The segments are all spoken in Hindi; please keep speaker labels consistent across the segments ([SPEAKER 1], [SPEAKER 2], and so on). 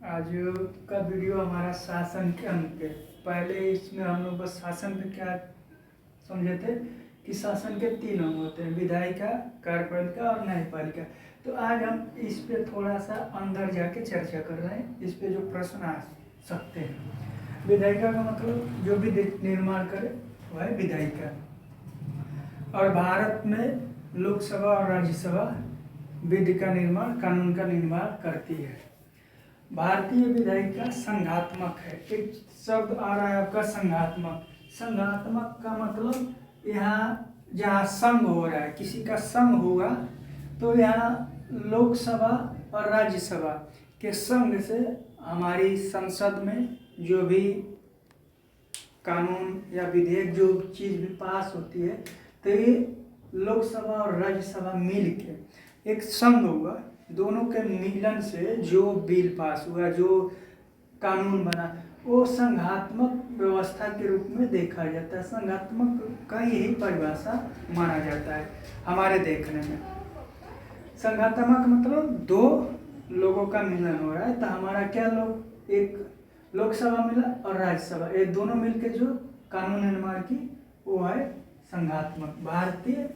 [SPEAKER 1] आज का वीडियो हमारा शासन के अंग पे। पहले इसमें हम लोग बस शासन पे क्या समझे थे कि शासन के 3 अंग होते हैं, विधायिका, कार्यपालिका और न्यायपालिका। तो आज हम इस पे थोड़ा सा अंदर जाके चर्चा कर रहे हैं। इस पे जो प्रश्न आ सकते हैं, विधायिका का मतलब जो भी निर्माण करे वह है विधायिका। और भारत में लोकसभा और राज्यसभा विधि का निर्माण, कानून का निर्माण करती है। भारतीय विधायिका संघात्मक है। एक शब्द आ रहा है आपका संघात्मक। संघात्मक का मतलब यहाँ जहाँ संघ हो रहा है, किसी का संघ होगा तो यहाँ लोकसभा और राज्यसभा के संघ से हमारी संसद में जो भी कानून या विधेयक जो चीज़ भी पास होती है, तो ये लोकसभा और राज्यसभा मिल के एक संघ हुआ। दोनों के मिलन से जो बिल पास हुआ, जो कानून बना, वो संघात्मक व्यवस्था के रूप में देखा जाता है। संघात्मक का यही परिभाषा माना जाता है हमारे देखने में। संघात्मक मतलब दो लोगों का मिलन हो रहा है। तो हमारा क्या लोग, एक लोकसभा मिला और राज्यसभा, ये दोनों मिलकर जो कानून निर्माण की वो है संघात्मक। भारतीय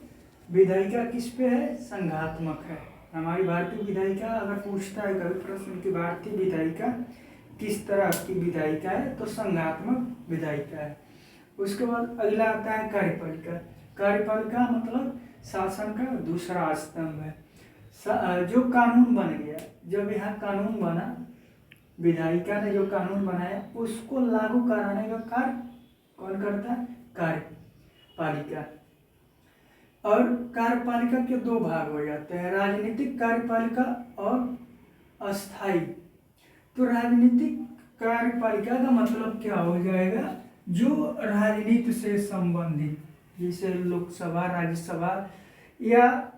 [SPEAKER 1] विधायिका किस पे है? संघात्मक है। हमारी भारतीय विधायिका अगर पूछता है कभी प्रश्न की भारतीय विधायिका किस तरह की विधायिका है, तो संघात्मक विधायिका है। उसके बाद अगला आता है कार्यपालिका। कार्यपालिका मतलब शासन का दूसरा स्तंभ है। जो कानून बन गया, जब यहाँ कानून बना, विधायिका ने जो कानून बनाया उसको लागू कराने का कार्य कौन करता है? कार्यपालिका। और कार्यपालिका के दो भाग हो जाते हैं, राजनीतिक कार्यपालिका और अस्थाई। तो राजनीतिक कार्यपालिका का मतलब क्या हो जाएगा? जो राजनीति से संबंधित, जैसे लोकसभा, राज्यसभा या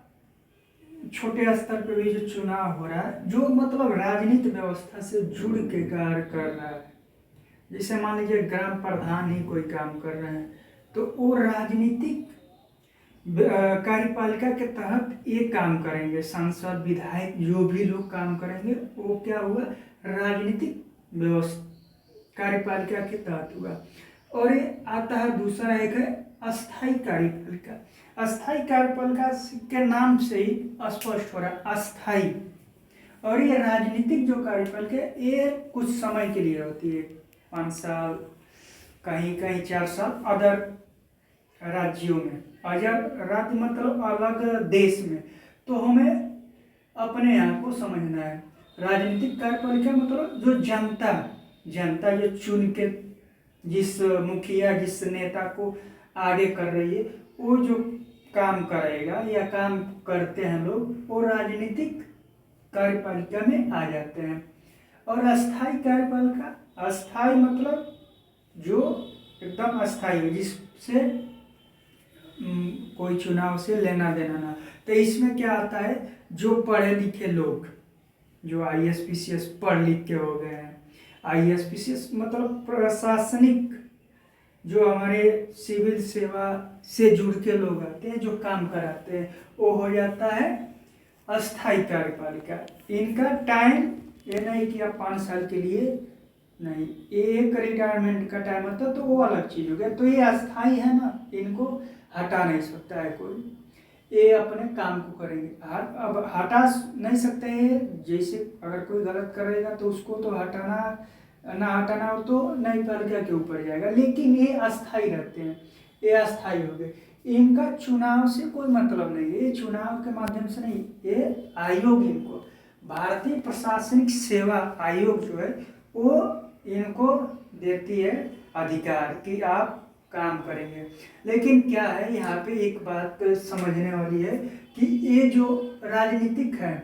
[SPEAKER 1] छोटे स्तर पर भी जो चुनाव हो रहा है, जो मतलब राजनीतिक व्यवस्था से जुड़ के कार्य कर रहा है। जैसे मान लीजिए ग्राम प्रधान ही कोई काम कर रहे हैं, तो वो राजनीतिक कार्यपालिका के तहत ये काम करेंगे। सांसद, विधायक जो भी लोग काम करेंगे वो क्या हुआ? राजनीतिक व्यवस्था कार्यपालिका के तहत हुआ। और ये आता है दूसरा, एक है अस्थाई कार्यपालिका। अस्थाई कार्यपालिका के नाम से ही स्पष्ट हो रहा है, अस्थाई। और ये राजनीतिक जो कार्यपालिका है ये कुछ समय के लिए होती है, 5 साल, कहीं कहीं 4 साल अदर राज्यों में। अदर राज्य मतलब अलग देश में। तो हमें अपने यहाँ को समझना है। राजनीतिक कार्यपालिका मतलब जो जनता जो चुन के जिस मुखिया, जिस नेता को आगे कर रही है, वो जो काम करेगा या काम करते हैं लोग, वो राजनीतिक कार्यपालिका में आ जाते हैं। और अस्थाई कार्यपालिका, अस्थाई मतलब जो एकदम अस्थाई हो, जिससे कोई चुनाव से लेना देना ना। तो इसमें क्या आता है? जो पढ़े लिखे लोग, जो IAS PCS पढ़ लिख के हो गए हैं, IAS PCS मतलब प्रशासनिक, जो हमारे सिविल सेवा से जुड़ के लोग आते हैं, जो काम कराते हैं, वो हो जाता है अस्थाई कार्यपालिका। इनका टाइम ये नहीं कि आप 5 साल के लिए नहीं, एक रिटायरमेंट का टाइम होता है, तो वो अलग चीज़ हो गया। तो ये अस्थाई है ना, इनको हटा नहीं सकता है कोई, ये अपने काम को करेंगे। अब हटा नहीं सकते हैं। जैसे अगर कोई गलत करेगा तो उसको तो हटाना हो तो न्यायपालिका के ऊपर जाएगा, लेकिन ये अस्थाई रहते हैं, ये अस्थाई हो गए। इनका चुनाव से कोई मतलब नहीं है, ये चुनाव के माध्यम से नहीं, ये आयोग इनको, भारतीय प्रशासनिक सेवा आयोग जो है वो इनको देती है अधिकार कि आप काम करेंगे। लेकिन क्या है, यहाँ पे एक बात समझने वाली है कि ये जो राजनीतिक है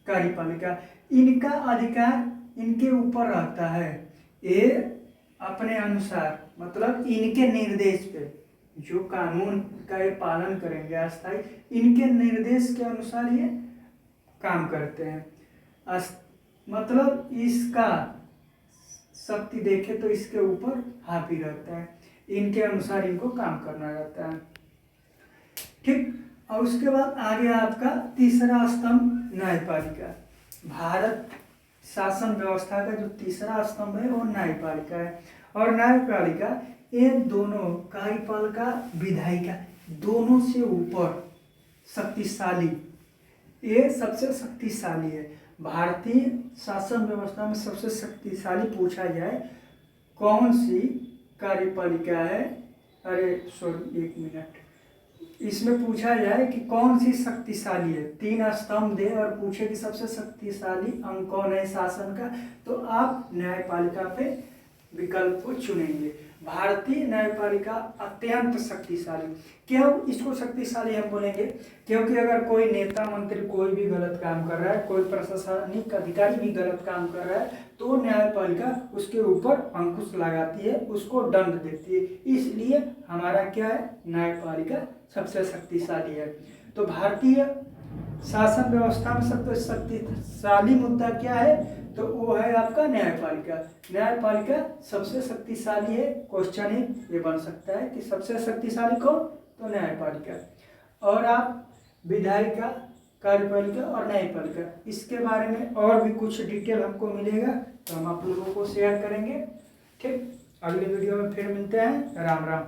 [SPEAKER 1] कार्यपालिका, इनका अधिकार इनके ऊपर रहता है। ये अपने अनुसार, मतलब इनके निर्देश पे जो कानून का ये पालन करेंगे अस्थाई, इनके निर्देश के अनुसार ये काम करते हैं। मतलब इसका शक्ति देखे तो इसके ऊपर हावी रहता है, इनके अनुसार इनको काम करना रहता है। ठीक। और उसके बाद आगे आपका तीसरा स्तंभ न्यायपालिका। भारत शासन व्यवस्था का जो तीसरा स्तंभ है वो न्यायपालिका है। और न्यायपालिका ये दोनों कार्यपालिका विधायिका दोनों से ऊपर शक्तिशाली, ये सबसे शक्तिशाली है। भारतीय शासन व्यवस्था में सबसे शक्तिशाली पूछा जाए कौन सी कार्यपालिका है, अरे सॉरी एक मिनट, इसमें पूछा जाए कि कौन सी शक्तिशाली है, 3 स्तंभ दे और पूछे कि सबसे शक्तिशाली अंग कौन है शासन का, तो आप न्यायपालिका पे विकल्प को चुनेंगे। भारतीय न्यायपालिका अत्यंत शक्तिशाली। क्यों इसको शक्तिशाली हम बोलेंगे? क्योंकि अगर कोई नेता मंत्री कोई भी गलत काम कर रहा है, कोई प्रशासनिक अधिकारी भी गलत काम कर रहा है, तो न्यायपालिका उसके ऊपर अंकुश लगाती है, उसको दंड देती है। इसलिए हमारा क्या है, न्यायपालिका सबसे शक्तिशाली है। तो भारतीय शासन व्यवस्था में सबसे शक्तिशाली मुद्दा क्या है, तो वो है आपका न्यायपालिका। न्यायपालिका सबसे शक्तिशाली है। क्वेश्चन ये बन सकता है कि सबसे शक्तिशाली कौन, तो न्यायपालिका। और आप विधायिका, कार्यपालिका और न्यायपालिका, इसके बारे में और भी कुछ डिटेल हमको मिलेगा तो हम आप लोगों को शेयर करेंगे। ठीक, अगले वीडियो में फिर मिलते हैं। राम राम।